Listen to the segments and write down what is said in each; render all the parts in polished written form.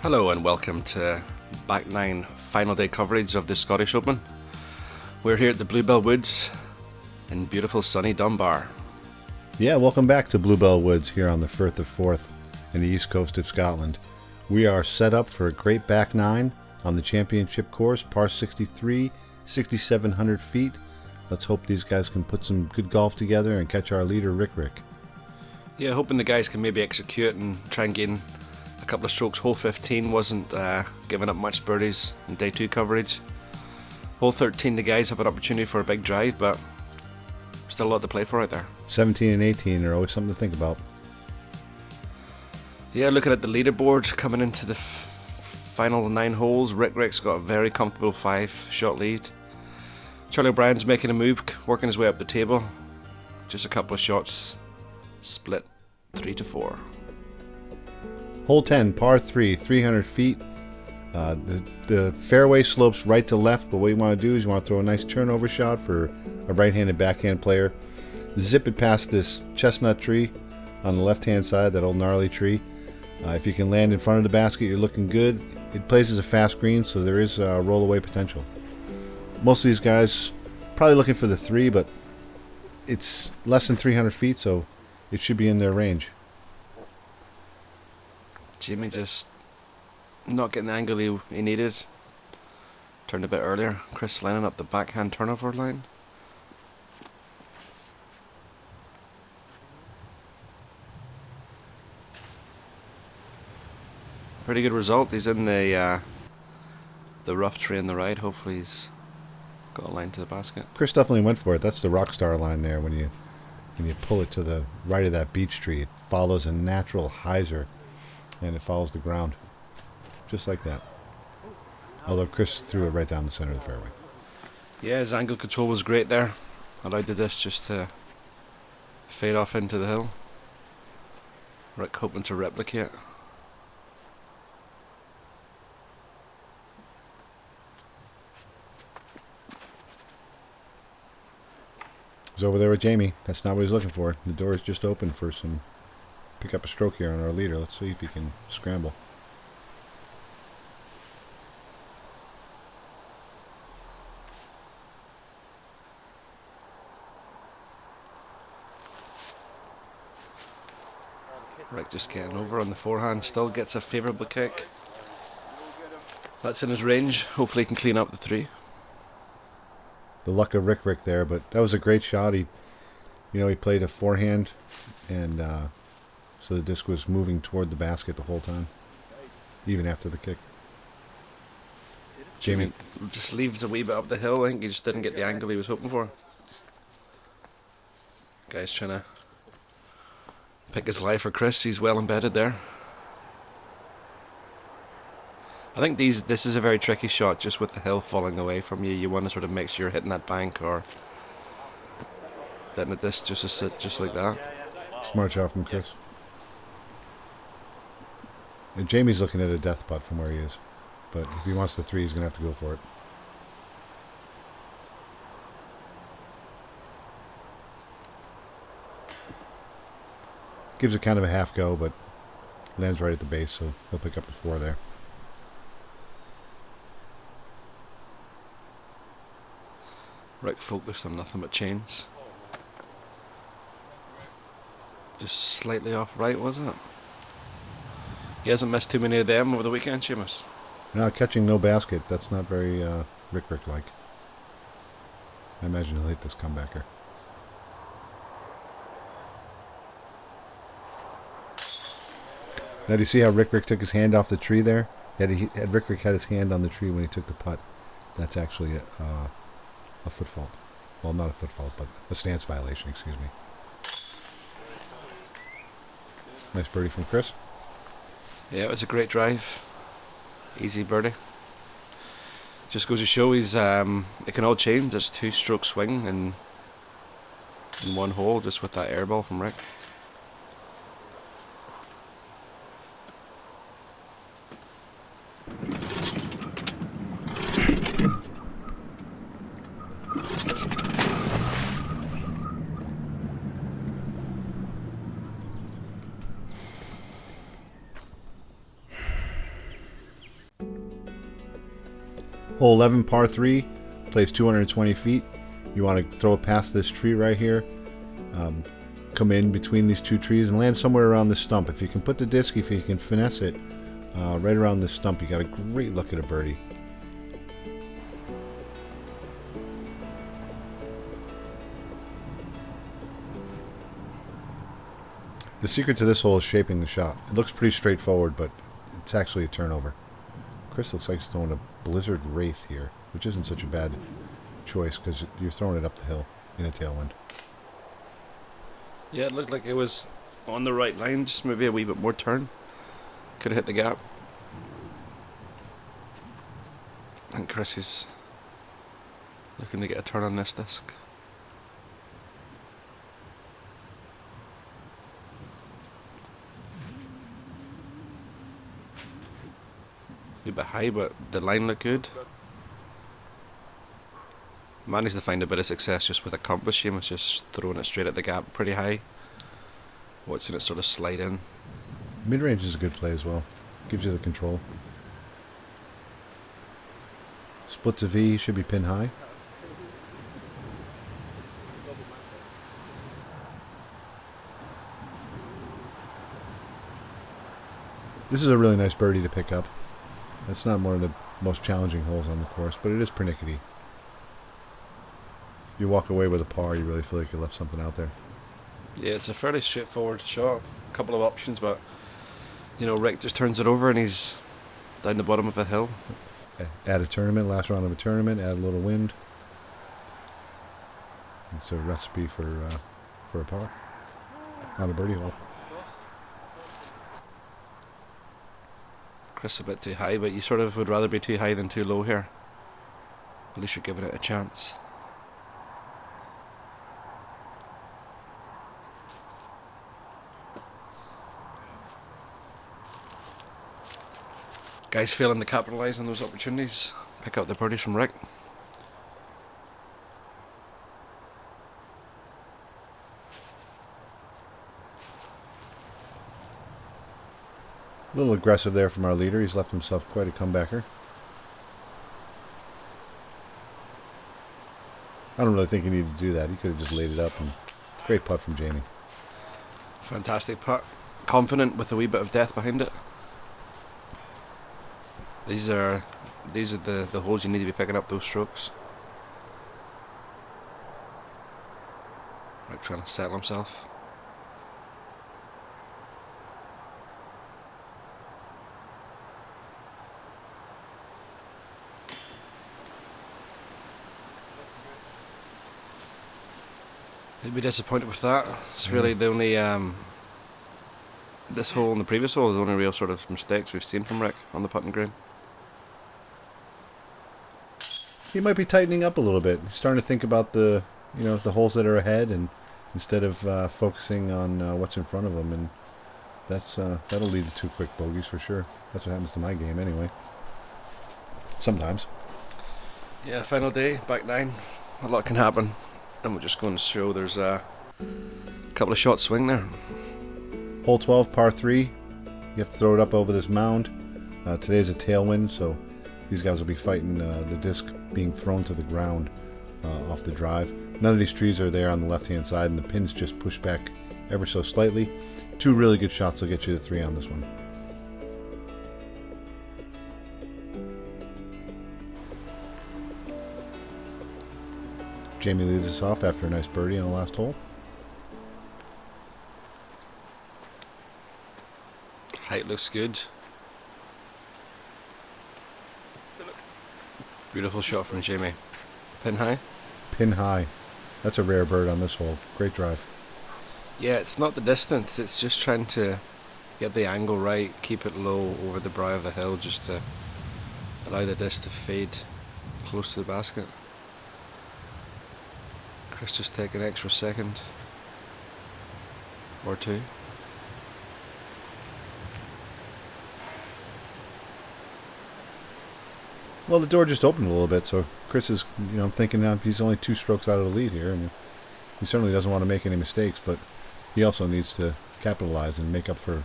Hello and welcome to Back 9 final day coverage of the Scottish Open. We're here at the Bluebell Woods in beautiful sunny Dunbar. Yeah, welcome back to Bluebell Woods here on the Firth of Forth in the east coast of Scotland. We are set up for a great back 9 on the championship course, par 63, 6,700 feet. Let's hope these guys can put some good golf together and catch our leader, Rick. Yeah, hoping the guys can maybe execute and try and gain a couple of strokes. Hole 15 wasn't giving up much birdies in day 2 coverage. Hole 13 the guys have an opportunity for a big drive, but still a lot to play for out there. 17 and 18 are always something to think about. Yeah, looking at the leaderboard coming into the final 9 holes, Rick's got a very comfortable 5-shot lead. Charlie O'Brien's making a move, working his way up the table. Just a couple of shots, split 3-4. Hole 10, par 3, 300 feet. The fairway slopes right to left, but what you want to do is you want to throw a nice turnover shot for a right-handed backhand player. Zip it past this chestnut tree on the left-hand side, that old gnarly tree. If you can land in front of the basket, you're looking good. It plays as a fast green, so there is roll-away potential. Most of these guys probably looking for the 3, but it's less than 300 feet, so it should be in their range. Jimmy just not getting the angle he needed. Turned a bit earlier. Chris lining up the backhand turnover line. Pretty good result. He's in the rough tree in the right. Hopefully he's got a line to the basket. Chris definitely went for it. That's the rock star line there. When you pull it to the right of that beech tree, it follows a natural hyzer. And it follows the ground, just like that. Although Chris threw it right down the center of the fairway. Yeah, his angle control was great there. Allowed the disc just to fade off into the hill. Rick hoping to replicate. He's over there with Jamie. That's not what he's looking for. The door is just open for some... Pick up a stroke here on our leader. Let's see if he can scramble. Rick just getting over on the forehand. Still gets a favourable kick. That's in his range. Hopefully he can clean up the 3. The luck of Rick there, but that was a great shot. He played a forehand, and so the disc was moving toward the basket the whole time, even after the kick. Jamie just leaves a wee bit up the hill. I think he just didn't get the angle he was hoping for. Guy's trying to pick his life for Chris. He's well embedded there. I think this is a very tricky shot, just with the hill falling away from you. You want to sort of make sure you're hitting that bank or letting this just sit just like that. Smart shot from Chris. And Jamie's looking at a death putt from where he is. But if he wants the 3, he's going to have to go for it. Gives it kind of a half go, but lands right at the base, so he'll pick up the 4 there. Rick focused on nothing but chains. Just slightly off right, was it? He hasn't missed too many of them over the weekend, Seamus. No, catching no basket. That's not very Rick-like. I imagine he'll hit this comebacker. Now, do you see how Rick took his hand off the tree there? Had Rick had his hand on the tree when he took the putt. That's actually a foot fault. Well, not a foot fault, but a stance violation, excuse me. Nice birdie from Chris. Yeah, it was a great drive. Easy birdie. Just goes to show it can all change. There's 2-stroke swing in one hole just with that air ball from Rick. Hole 11, par 3, plays 220 feet. You want to throw it past this tree right here. Come in between these two trees and land somewhere around the stump. If you can put the disc, if you can finesse it right around this stump, you got a great look at a birdie. The secret to this hole is shaping the shot. It looks pretty straightforward, but it's actually a turnover. Chris looks like he's throwing a Blizzard Wraith here, which isn't such a bad choice because you're throwing it up the hill in a tailwind. Yeah, it looked like it was on the right line, just maybe a wee bit more turn. Could have hit the gap. And Chris is looking to get a turn on this disc. A bit high, but the line looked good. Managed to find a bit of success just with a compass. Seamus just throwing it straight at the gap pretty high. Watching it sort of slide in. Mid-range is a good play as well. Gives you the control. Splits a V, should be pin high. This is a really nice birdie to pick up. It's not one of the most challenging holes on the course, but it is pernickety. You walk away with a par, you really feel like you left something out there. Yeah, it's a fairly straightforward shot. A couple of options, but you know, Rick just turns it over and he's down the bottom of a hill. Add a tournament, last round of a tournament, add a little wind. It's a recipe for a par on a birdie hole. Chris a bit too high, but you sort of would rather be too high than too low here. At least you're giving it a chance. Guys failing to capitalise on those opportunities. Pick up the birdies from Rick. A little aggressive there from our leader. He's left himself quite a comebacker. I don't really think he needed to do that. He could have just laid it up. And great putt from Jamie. Fantastic putt. Confident with a wee bit of depth behind it. These are the holes you need to be picking up those strokes. Rick trying to settle himself. He'd be disappointed with that. It's really the only this hole and the previous hole is the only real sort of mistakes we've seen from Rick on the putting green. He might be tightening up a little bit. He's starting to think about the holes that are ahead, and instead of focusing on what's in front of him, and that'll lead to 2 quick bogeys for sure. That's what happens to my game anyway. Sometimes. Yeah, final day, back 9. A lot can happen, and we're just going to show there's a couple of shots swing there. Hole 12, par 3. You have to throw it up over this mound. Today's a tailwind, so these guys will be fighting the disc being thrown to the ground off the drive. None of these trees are there on the left-hand side, and the pins just push back ever so slightly. 2 really good shots will get you to 3 on this one. Jamie leads us off after a nice birdie on the last hole. Height looks good. Beautiful shot from Jamie. Pin high? Pin high. That's a rare bird on this hole. Great drive. Yeah, it's not the distance, it's just trying to get the angle right, keep it low over the brow of the hill just to allow the disc to fade close to the basket. Chris just take an extra second or 2. Well, the door just opened a little bit, so Chris is, I'm thinking now he's only 2 strokes out of the lead here, and he certainly doesn't want to make any mistakes, but he also needs to capitalize and make up for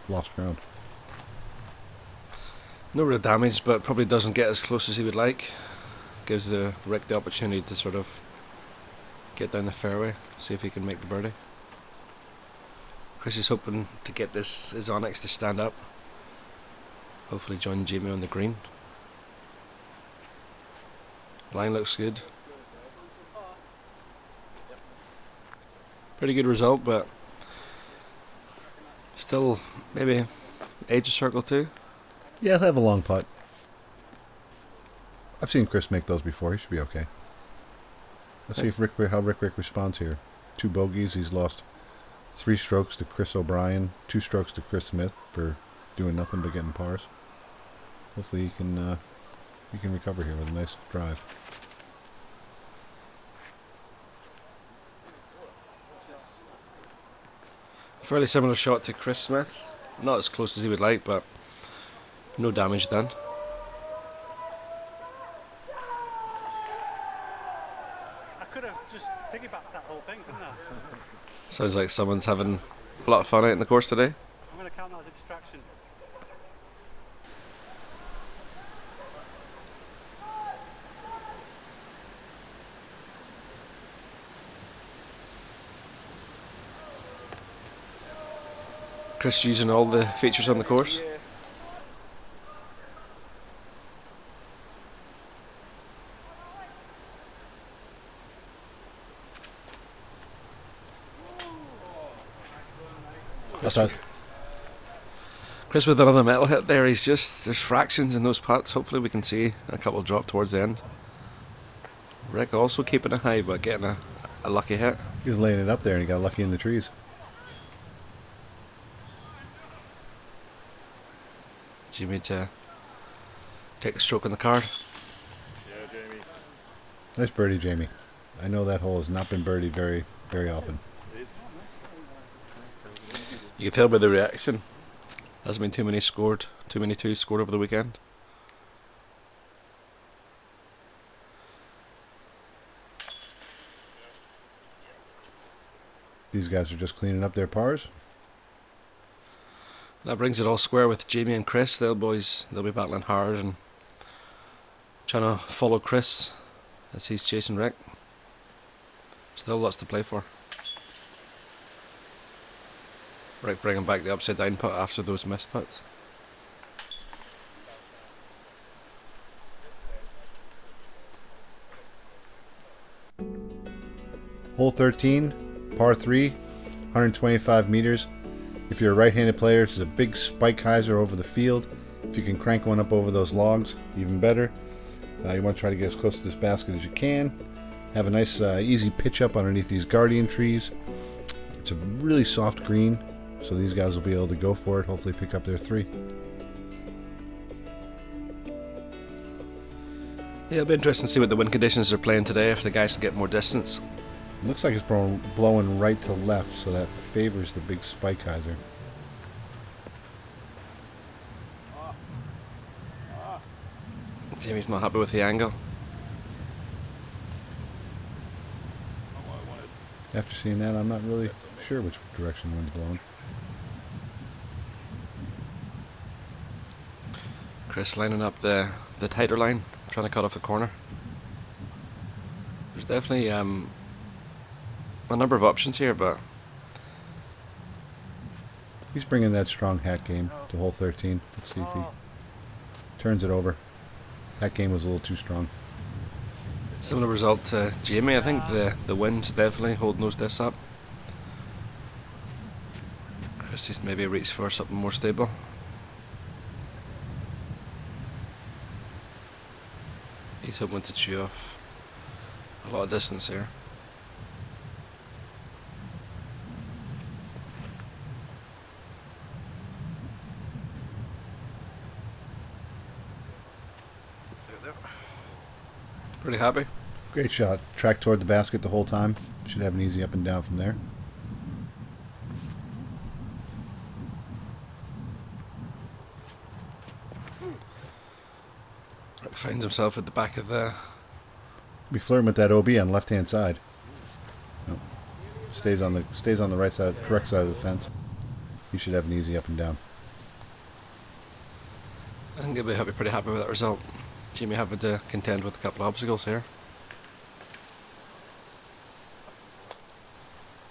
lost ground. No real damage, but probably doesn't get as close as he would like. Gives the Rick the opportunity to sort of get down the fairway, see if he can make the birdie. Chris is hoping to get his Onyx to stand up. Hopefully join Jamie on the green. Line looks good. Pretty good result, but still maybe edge of circle too. Yeah, he'll have a long putt. I've seen Chris make those before. He should be okay. Let's see if how Rick responds here. 2 bogeys. He's lost 3 strokes to Chris O'Brien, 2 strokes to Chris Smith for doing nothing but getting pars. Hopefully he can recover here with a nice drive. Fairly similar shot to Chris Smith. Not as close as he would like, but no damage done. I could have just piggybacked that whole thing, couldn't I? Sounds like someone's having a lot of fun out in the course today. I'm going to count that as a distraction. Chris using all the features on the course. Chris with another metal hit there. There's fractions in those putts. Hopefully we can see a couple drop towards the end. Rick also keeping it high but getting a lucky hit. He was laying it up there and he got lucky in the trees. Jamie to take a stroke on the card. Yeah, Jamie. Nice birdie, Jamie. I know that hole has not been birdied very, very often. You can tell by the reaction. Hasn't been too many twos scored over the weekend. These guys are just cleaning up their pars. That brings it all square with Jamie and Chris. They'll be battling hard and trying to follow Chris as he's chasing Rick. Still lots to play for. Rick bringing back the upside down putt after those missed putts. Hole 13, par 3, 125 meters. If you're a right-handed player, it's a big spike hyzer over the field. If you can crank one up over those logs, even better. You want to try to get as close to this basket as you can. Have a nice easy pitch up underneath these guardian trees. It's a really soft green, so these guys will be able to go for it, hopefully pick up their 3. Yeah, it'll be interesting to see what the wind conditions are playing today, if the guys can get more distance. It looks like it's blowing right to left, so that favors the big spike hyzer. Jamie's not happy with the angle. After seeing that, I'm not really sure which direction the wind's blowing. Chris lining up the tighter line, trying to cut off the corner. There's definitely a number of options here, but He's bringing that strong hat game to hole 13. Let's see if he turns it over. That game was a little too strong. similar result to Jamie. I think the wind's definitely holding those discs up. Chris has maybe reached for something more stable. He's hoping to chew off a lot of distance here. Pretty happy. Great shot. Track toward the basket the whole time. Should have an easy up and down from there. Rick finds himself at the back of the... Be flirting with that OB on the left hand side. Nope. Stays on the right side, correct side of the fence. He should have an easy up and down. I think he'll be pretty happy with that result. Jimmy having to contend with a couple of obstacles here.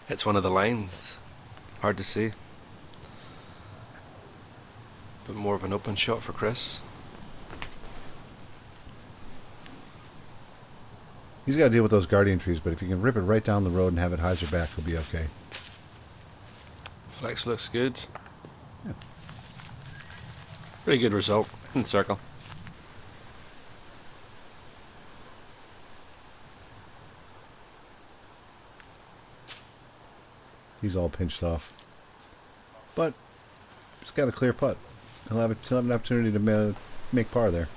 It's one of the lines. Hard to see. But more of an open shot for Chris. He's got to deal with those guardian trees, but if you can rip it right down the road and have it hyzer back, he'll be okay. Flex looks good. Yeah. Pretty good result in the circle. He's all pinched off. But he's got a clear putt. He'll have an opportunity to make par there.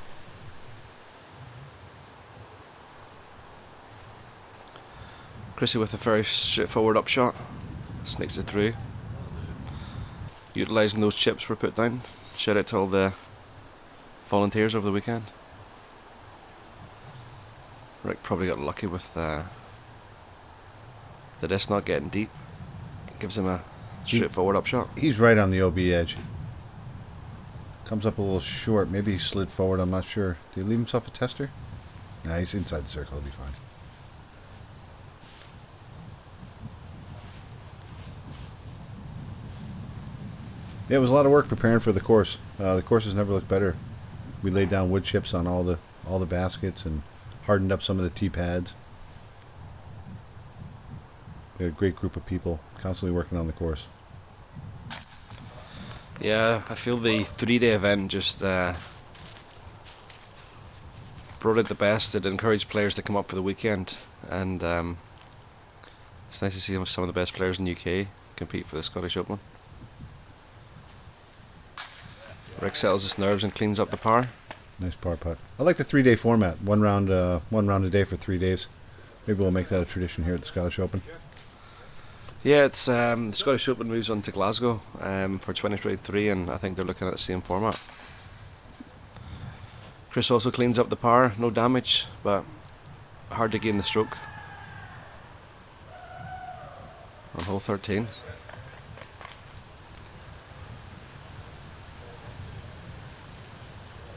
Chrissy with a very straightforward upshot. Sneaks it through. Utilising those chips were put down. Shout out to all the volunteers over the weekend. Rick probably got lucky with the disc not getting deep. Gives him a straightforward upshot. He's right on the OB edge. Comes up a little short. Maybe he slid forward. I'm not sure. Did he leave himself a tester? Nah, he's inside the circle. He'll be fine. Yeah, it was a lot of work preparing for the course. The course has never looked better. We laid down wood chips on all the baskets and hardened up some of the tee pads. We had a great group of people constantly working on the course. Yeah, I feel the 3-day event just brought out the best. It encouraged players to come up for the weekend, and it's nice to see some of the best players in the UK compete for the Scottish Open. Rick settles his nerves and cleans up the par. Nice par putt. I like the 3-day format. One round a day for 3 days. Maybe we'll make that a tradition here at the Scottish Open. Yeah, it's the Scottish Open moves on to Glasgow for 2023, and I think they're looking at the same format. Chris also cleans up the par, no damage, but hard to gain the stroke on hole 13.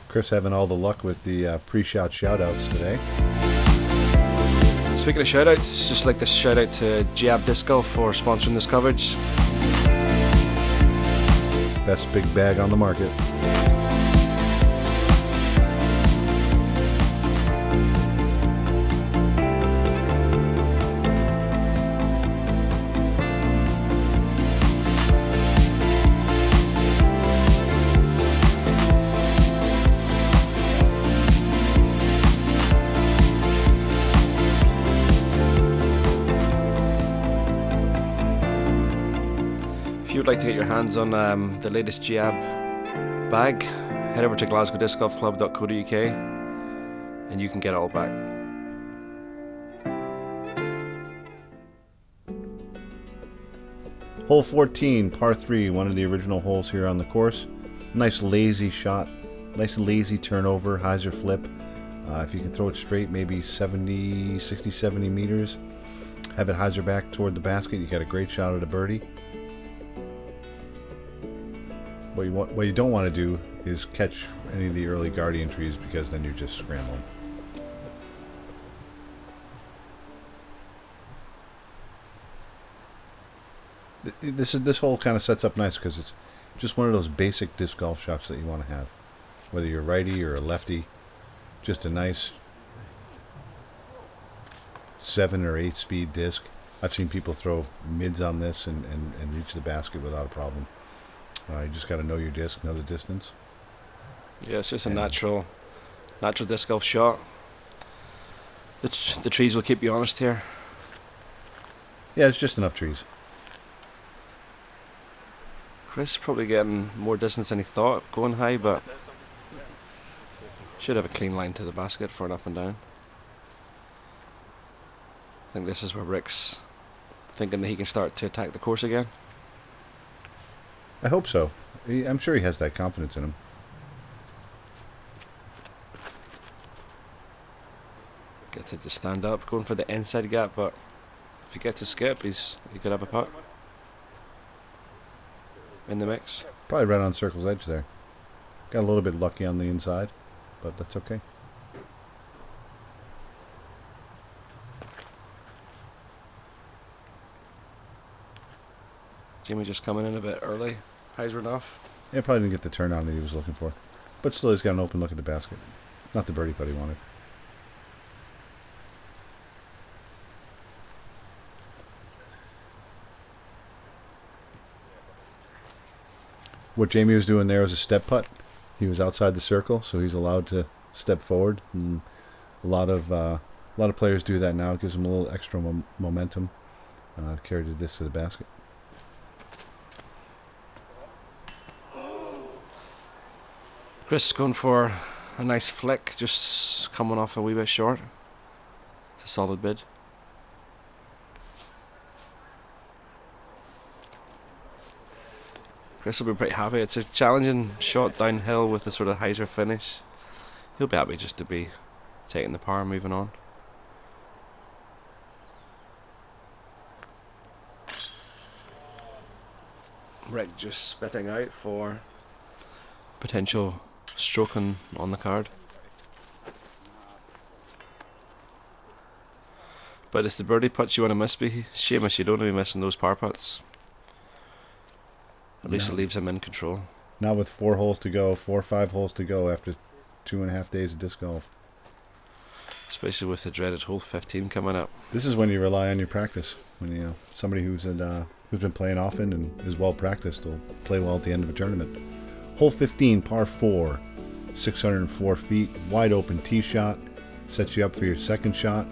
Chris having all the luck with the pre-shot shout-outs today. Speaking of shout-outs, just like to shout out to Jab Disc Golf for sponsoring this coverage. Best big bag on the market. If you would like to get your hands on the latest Jab bag, head over to glasgowdiscgolfclub.co.uk and you can get it all back. Hole 14, par 3, one of the original holes here on the course. Nice lazy shot, nice lazy turnover, hyzer flip. If you can throw it straight, maybe 60, 70 meters. Have it hyzer back toward the basket, you got a great shot at a birdie. What you don't want to do is catch any of the early guardian trees, because then you're just scrambling. This hole kind of sets up nice because it's just one of those basic disc golf shots that you want to have, whether you're righty or a lefty. Just a nice 7 or 8 speed disc. I've seen people throw mids on this and reach the basket without a problem. You just got to know your disc, know the distance. Yeah, it's just a natural disc golf shot. The trees will keep you honest here. Yeah, it's just enough trees. Chris probably getting more distance than he thought going high, but should have a clean line to the basket for an up and down. I think this is where Rick's thinking that he can start to attack the course again. I hope so. I'm sure he has that confidence in him. Gets it to stand up, going for the inside gap, but if he gets a skip, he could have a putt in the mix. Probably right on circle's edge there. Got a little bit lucky on the inside, but that's okay. Jamie just coming in a bit early. Hyzer enough. Yeah, probably didn't get the turn on that he was looking for. But still, he's got an open look at the basket. Not the birdie putt he wanted. What Jamie was doing there was a step putt. He was outside the circle, so he's allowed to step forward. And a lot of players do that now. It gives them a little extra momentum to carry this to the basket. Chris going for a nice flick, just coming off a wee bit short. It's a solid bid. Chris will be pretty happy. It's a challenging shot downhill with a sort of hyzer finish. He'll be happy just to be taking the par and moving on. Rick just spitting out for potential stroking on the card. But it's the birdie putts you want to miss, Seamus. You don't want to be missing those par putts. At least it leaves him in control. Not with 4 holes to go, 4 or 5 holes to go after 2.5 days of disc golf. Especially with the dreaded hole 15 coming up. This is when you rely on your practice. When somebody who's been playing often and is well practiced will play well at the end of a tournament. Hole 15, par 4, 604 feet, wide open tee shot. Sets you up for your second shot.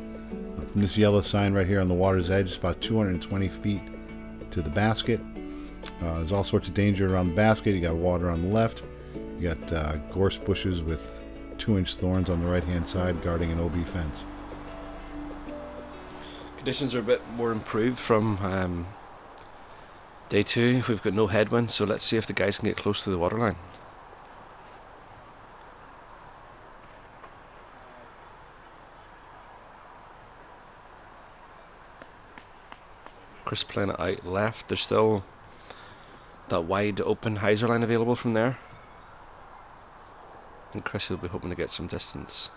From this yellow sign right here on the water's edge, it's about 220 feet to the basket. There's all sorts of danger around the basket. You got water on the left. You got gorse bushes with 2-inch thorns on the right-hand side guarding an OB fence. Conditions are a bit more improved from day 2. We've got no headwind, so let's see if the guys can get close to the waterline. Chris playing it out left. There's still that wide open hyzer line available from there. And Chris will be hoping to get some distance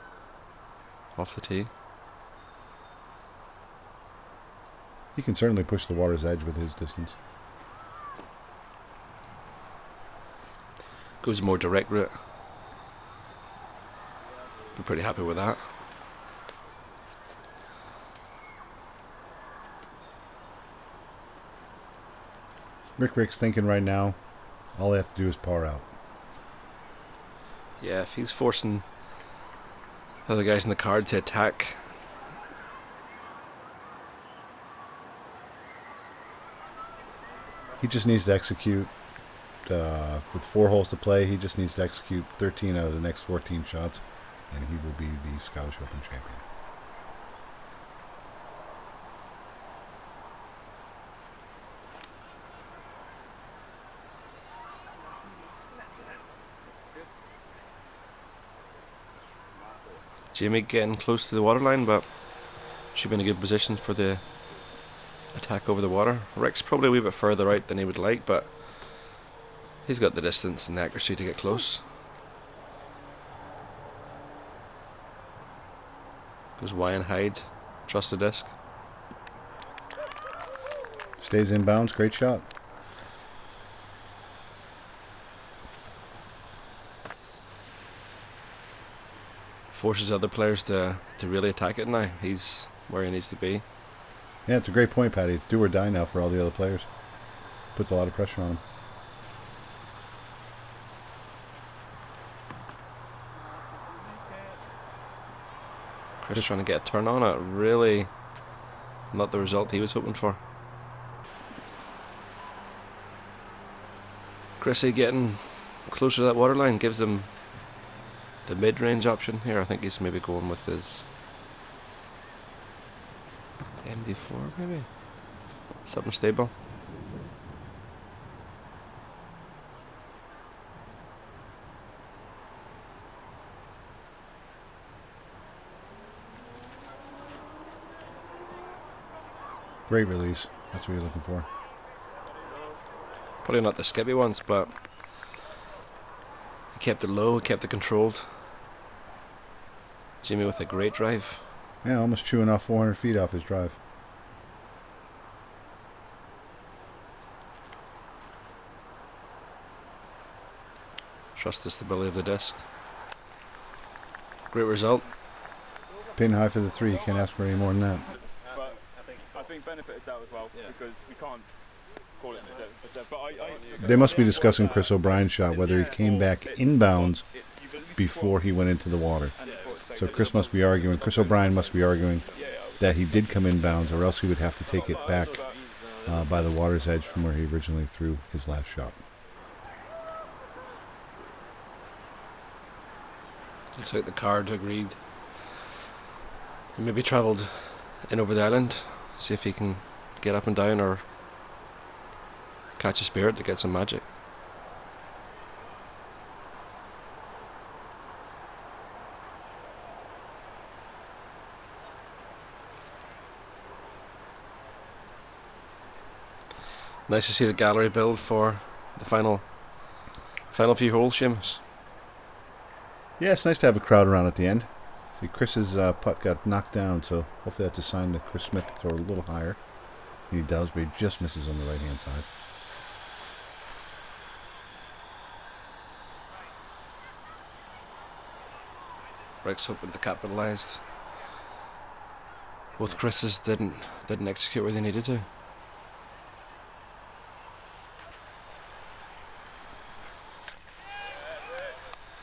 off the tee. He can certainly push the water's edge with his distance. Goes a more direct route. Be pretty happy with that. Rick's thinking right now, all they have to do is par out. Yeah, if he's forcing the other guys in the card to attack. He just needs to execute, with 4 holes to play, he just needs to execute 13 out of the next 14 shots, and he will be the Scottish Open champion. Jamie getting close to the waterline, but should be in a good position for the attack over the water. Rick's probably a wee bit further out than he would like, but he's got the distance and the accuracy to get close. Goes wide and hide. Trust the disc. Stays in bounds. Great shot. Forces other players to really attack it now. He's where he needs to be. Yeah, it's a great point, Patty. It's do or die now for all the other players. Puts a lot of pressure on them. Chris trying to get a turn on it. Really not the result he was hoping for. Chrissy getting closer to that waterline gives him the mid-range option here. I think he's maybe going with his MD4 maybe? Something stable. Great release. That's what you're looking for. Probably not the skippy ones, but He kept it low, kept it controlled. Jamie with a great drive. Yeah, almost chewing off 400 feet off his drive. Trust the stability of the disc. Great result. Pin high for the 3. You can't ask for any more than that. But I think benefited that as well, because we can't call it a dead. But They must be discussing Chris O'Brien's shot, whether he came back inbounds before he went into the water. So Chris O'Brien must be arguing that he did come inbounds, or else he would have to take it back by the water's edge from where he originally threw his last shot. Looks like the card agreed. He maybe travelled in over the island, see if he can get up and down or catch a spirit to get some magic. Nice to see the gallery build for the final few holes, Seamus. Yeah, it's nice to have a crowd around at the end. See, Chris's putt got knocked down, so hopefully that's a sign that Chris Smith throw a little higher. And he does, but he just misses on the right-hand side. Rick's hoping to capitalise. Both Chris's didn't execute where they needed to.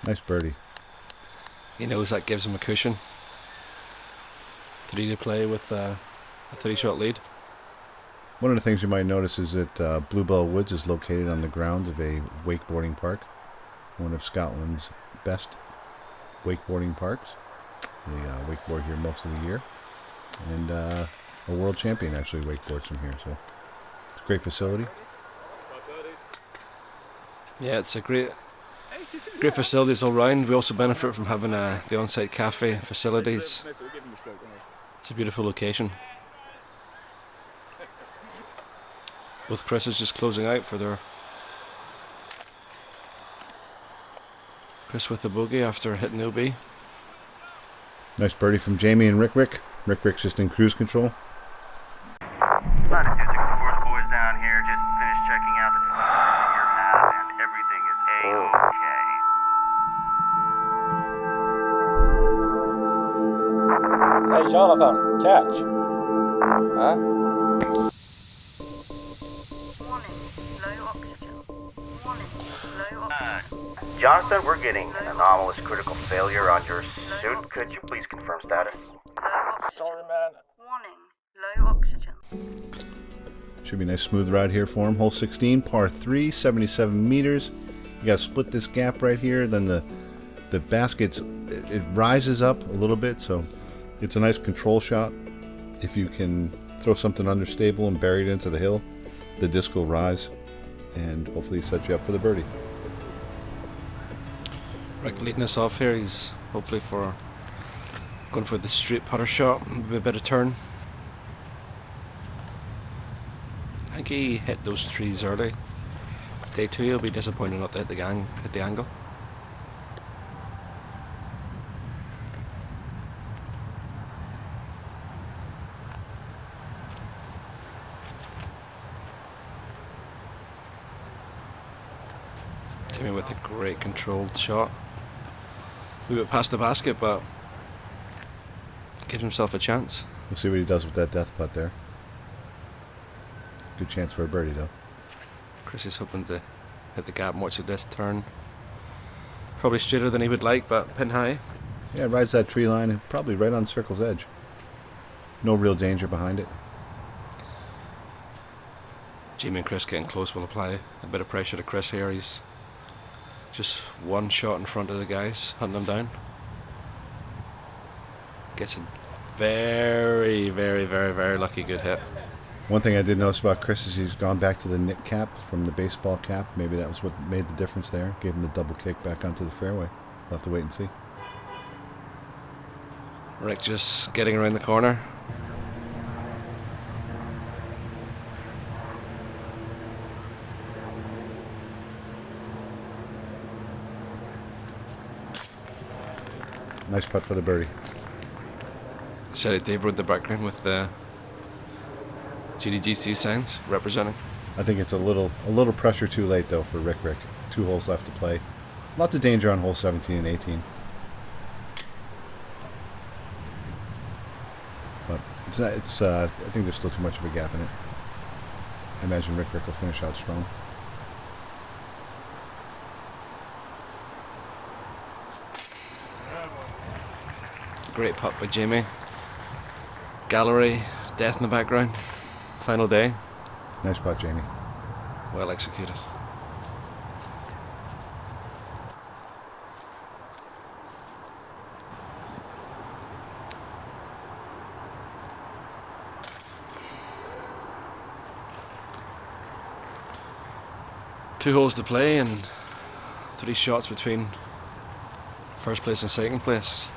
Nice birdie. He knows that gives him a cushion. 3 to play with a 3-shot lead. One of the things you might notice is that Bluebell Woods is located on the grounds of a wakeboarding park, one of Scotland's best wakeboarding parks. They wakeboard here most of the year, and a world champion actually wakeboards from here, so it's a great facility. Yeah, it's a great facilities all round. We also benefit from having the on-site cafe facilities. It's a beautiful location. Both Chris's just closing out for their... Chris with the bogey after hitting the OB. Nice birdie from Jamie and Rick. Rick's just in cruise control. Latitude 64's boys down here just finished checking out the telemetry you have, and everything is A-OK. Hey Jonathan, catch. Huh? Jonathan, we're getting an anomalous critical failure on your suit. Could you please confirm status? Sorry, man. Warning, low oxygen. Should be a nice smooth ride here for him. Hole 16, par 3, 77 meters. You got to split this gap right here. Then the basket's it rises up a little bit, so it's a nice control shot. If you can throw something understable and bury it into the hill, the disc will rise, and hopefully set you up for the birdie. Rick leading us off here. He's hopefully going for the straight putter shot with a bit of turn. I think he hit those trees early. Day 2 he'll be disappointed not to hit the angle. Timmy with a great controlled shot. We went past the basket, but gives himself a chance. We'll see what he does with that death putt there. Good chance for a birdie, though. Chris is hoping to hit the gap and watch this turn. Probably straighter than he would like, but pin high. Yeah, rides that tree line, and probably right on circle's edge. No real danger behind it. Jamie and Chris getting close will apply a bit of pressure to Chris here. He's just one shot in front of the guys, hunting them down. Gets a very, very, very, very lucky good hit. One thing I did notice about Chris is he's gone back to the knit cap from the baseball cap. Maybe that was what made the difference there. Gave him the double kick back onto the fairway. We'll have to wait and see. Rick just getting around the corner. Nice putt for the birdie. Shelly Dave rode the background with the GDGC signs representing. I think it's a little pressure too late though for Rick. 2 holes left to play. Lots of danger on hole 17 and 18. But it's not, I think there's still too much of a gap in it. I imagine Rick will finish out strong. Great putt by Jamie. Gallery, death in the background. Final day. Nice putt, Jamie. Well executed. Two holes to play and 3 shots between first place and second place.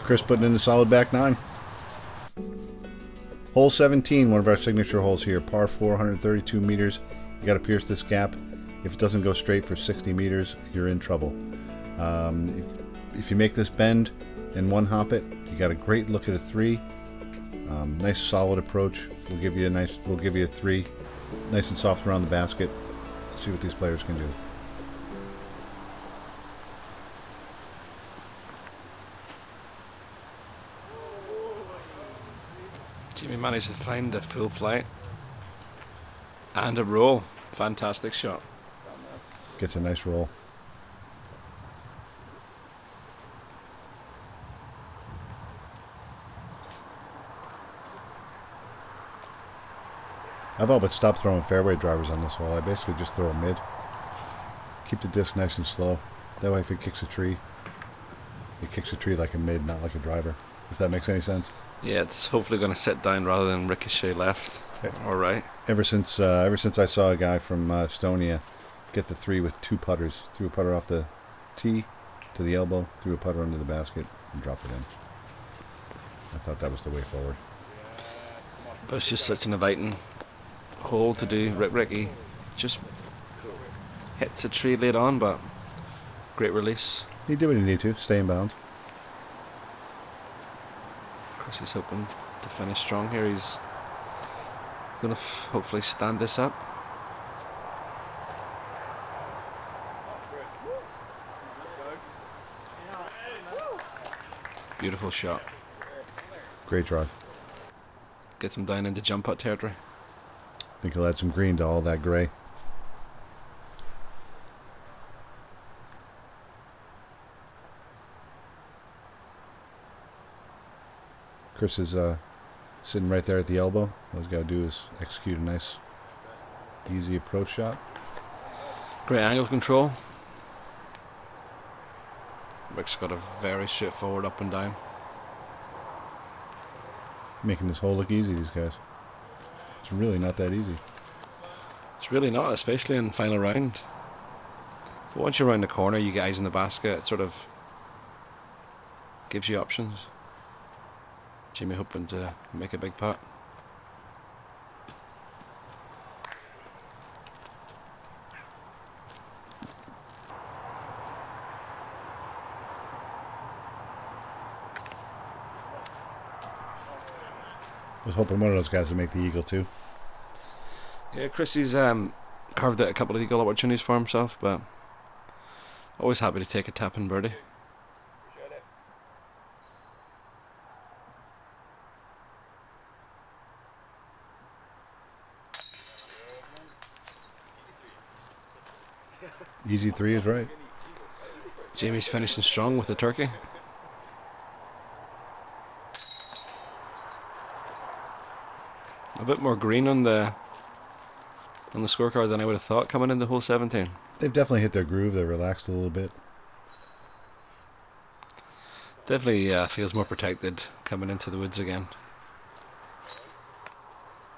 Chris putting in a solid back 9. Hole 17, one of our signature holes here. Par 4, 132 meters. You got to pierce this gap. If it doesn't go straight for 60 meters, you're in trouble. If you make this bend and one hop it, you got a great look at a 3. Nice solid approach. We'll give you a 3. Nice and soft around the basket. Let's see what these players can do. Jimmy managed to find a full flight and a roll. Fantastic shot. Gets a nice roll. I've all but stopped throwing fairway drivers on this hole. I basically just throw a mid. Keep the disc nice and slow. That way if it kicks a tree like a mid, not like a driver. If that makes any sense. Yeah, it's hopefully going to sit down rather than ricochet left or right. Ever since I saw a guy from Estonia get the 3 with 2 putters, threw a putter off the tee to the elbow, threw a putter under the basket, and dropped it in. I thought that was the way forward. But it's just such an inviting hole to do. Ricky just hits a tree late on, but great release. He did what he needed to, stay in bounds. Chris is hoping to finish strong here. He's going to hopefully stand this up. Beautiful shot. Great drive. Gets him down into jump putt territory. I think he'll add some green to all that gray. Chris is sitting right there at the elbow. All he's got to do is execute a nice, easy approach shot. Great angle control. Rick's got a very straightforward up and down. Making this hole look easy, these guys. It's really not that easy. It's really not, especially in the final round. But once you're around the corner, you get eyes in the basket. It sort of gives you options. Jimmy hoping to make a big putt. I was hoping one of those guys would make the eagle too. Yeah, Chrissy's carved out a couple of eagle opportunities for himself, but always happy to take a tap in birdie. Easy 3 is right. Jamie's finishing strong with the turkey. A bit more green on the scorecard than I would have thought coming into hole 17. They've definitely hit their groove. They're relaxed a little bit. Definitely feels more protected coming into the woods again.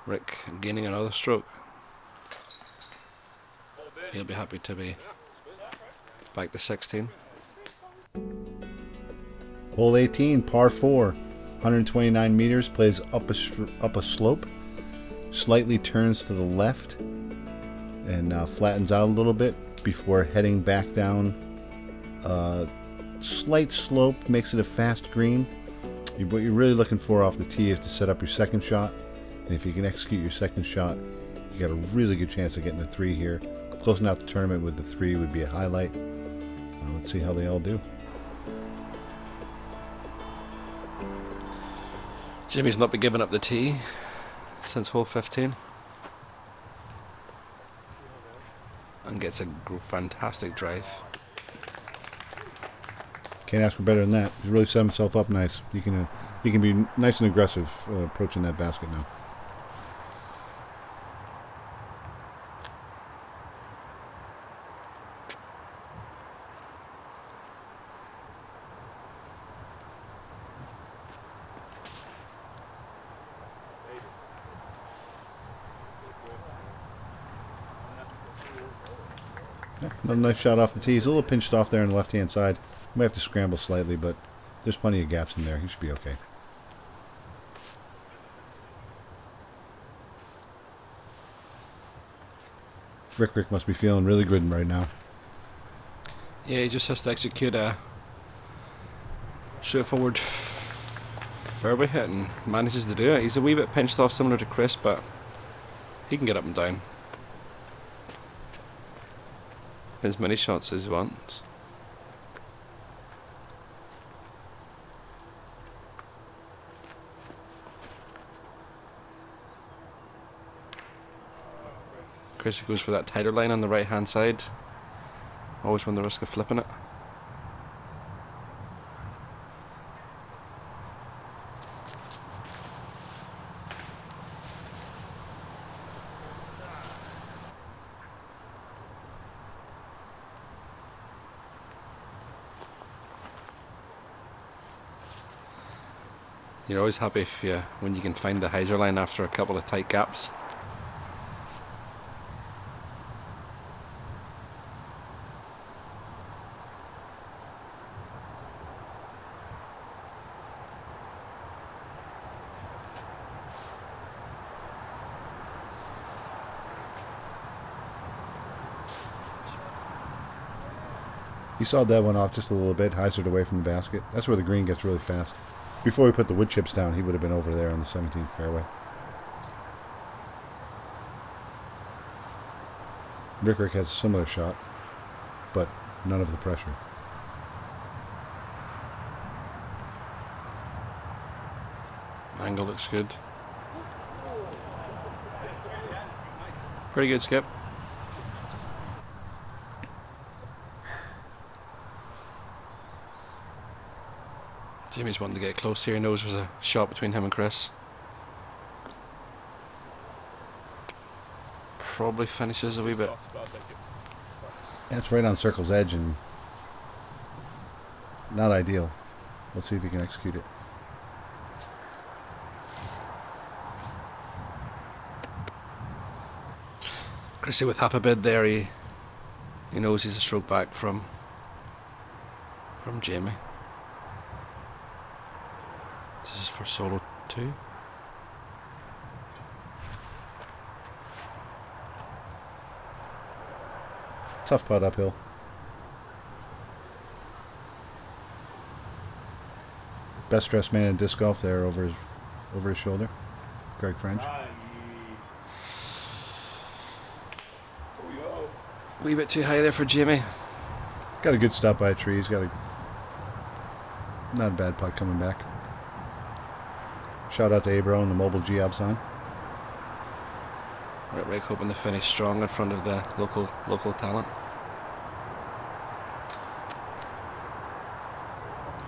Rick gaining another stroke. He'll be happy to be back to 16. Hole 18, par 4, 129 meters, plays up a slope, slightly turns to the left, and flattens out a little bit before heading back down slight slope makes it a fast green. What you're really looking for off the tee is to set up your second shot. And if you can execute your second shot, you got a really good chance of getting a 3 here. Closing out the tournament with the 3 would be a highlight. Let's see how they all do. Jimmy's not been giving up the tee since hole 15. And gets a fantastic drive. Can't ask for better than that. He's really set himself up nice. He can be nice and aggressive approaching that basket now. Yeah, another nice shot off the tee. He's a little pinched off there on the left-hand side. Might have to scramble slightly, but there's plenty of gaps in there. He should be okay. Rick must be feeling really good right now. Yeah, he just has to execute a straightforward fairway hit and manages to do it. He's a wee bit pinched off, similar to Chris, but he can get up and down as many shots as he wants. Chris goes for that tighter line on the right hand side. Always run the risk of flipping it. You're always happy if when you can find the hyzer line after a couple of tight gaps. He saw that one off just a little bit, hyzered away from the basket. That's where the green gets really fast. Before he put the wood chips down, he would have been over there on the 17th fairway. Rick has a similar shot, but none of the pressure. Angle looks good. Pretty good, Skip. Jimmy's wanting to get close here. He knows there's a shot between him and Chris. Probably finishes a wee bit. Yeah, it's right on circle's edge and not ideal. We'll see if he can execute it. Chrissy with half a bid there. He knows he's a stroke back from Jamie. This is for solo 2. Tough putt uphill. Best dressed man in disc golf there over his shoulder. Greg French. A wee bit too high there for Jamie. Got a good stop by a tree. He's got a not a bad putt coming back. Shout out to Abro and the Mobile G-Ob sign. Rick hoping to finish strong in front of the local talent.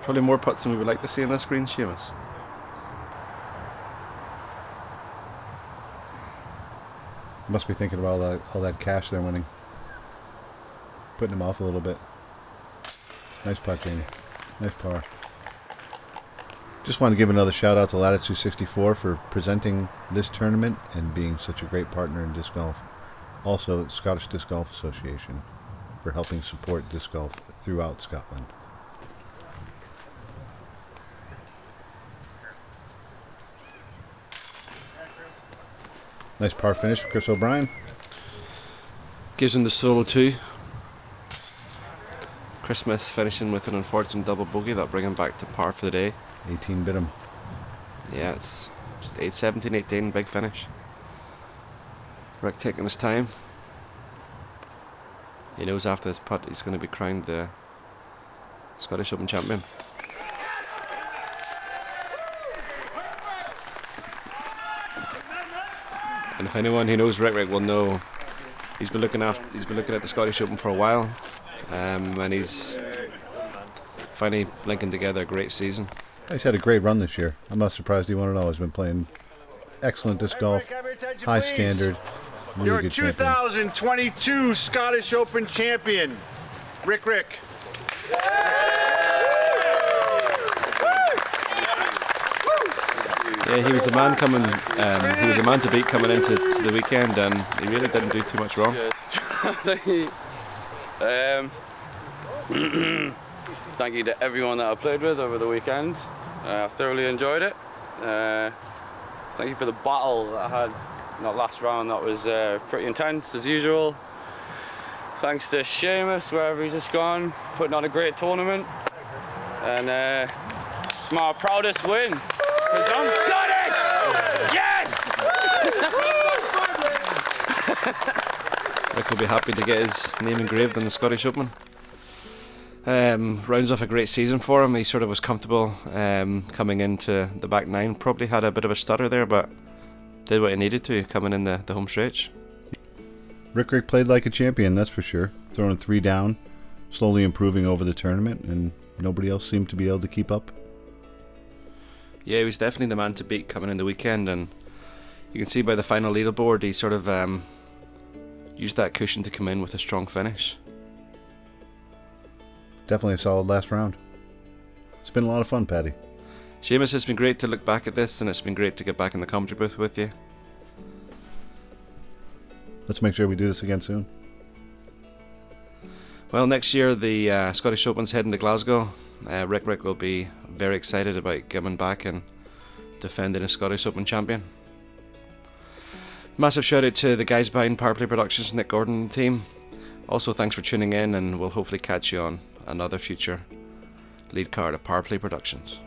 Probably more putts than we would like to see on this green, Seamus. Must be thinking about all that cash they're winning. Putting him off a little bit. Nice putt, Jamie. Nice par. Just want to give another shout out to Latitude 64 for presenting this tournament and being such a great partner in disc golf. Also, Scottish Disc Golf Association for helping support disc golf throughout Scotland. Nice par finish for Chris O'Brien. Gives him the solo 2. Chris Smith finishing with an unfortunate double bogey that'll bring him back to par for the day. 18 bit him. Yeah, it's 8-17, 18, big finish. Rick taking his time. He knows after this putt he's going to be crowned the Scottish Open champion. And if anyone who knows Rick will know, he's been looking at the Scottish Open for a while, and he's finally linking together a great season. He's had a great run this year. I'm not surprised he won it all. He's been playing excellent disc golf, high standard. Really Your good champion. 2022 Scottish Open champion, Rick. Yeah, he was a man coming. He was a man to beat coming into the weekend, and he really didn't do too much wrong. Thank you to everyone that I played with over the weekend. I thoroughly enjoyed it. Thank you for the battle that I had in that last round. That was pretty intense as usual. Thanks to Seamus, wherever he's just gone, putting on a great tournament. And it's my proudest win, because I'm Scottish! Yes! Rick will be happy to get his name engraved in the Scottish Open. Rounds off a great season for him. He sort of was comfortable coming into the back nine. Probably had a bit of a stutter there, but did what he needed to coming in the home stretch. Rick played like a champion, that's for sure. Throwing 3 down, slowly improving over the tournament, and nobody else seemed to be able to keep up. Yeah, he was definitely the man to beat coming in the weekend, and you can see by the final leaderboard he sort of used that cushion to come in with a strong finish. Definitely a solid last round. It's been a lot of fun, Paddy. Seamus, it's been great to look back at this, and it's been great to get back in the commentary booth with you. Let's make sure we do this again soon. Well, next year the Scottish Open's heading to Glasgow. Rick will be very excited about coming back and defending a Scottish Open champion. Massive shout out to the guys behind Power Play Productions, Nick Gordon and team. Also, thanks for tuning in, and we'll hopefully catch you on another future lead card of Power Play Productions.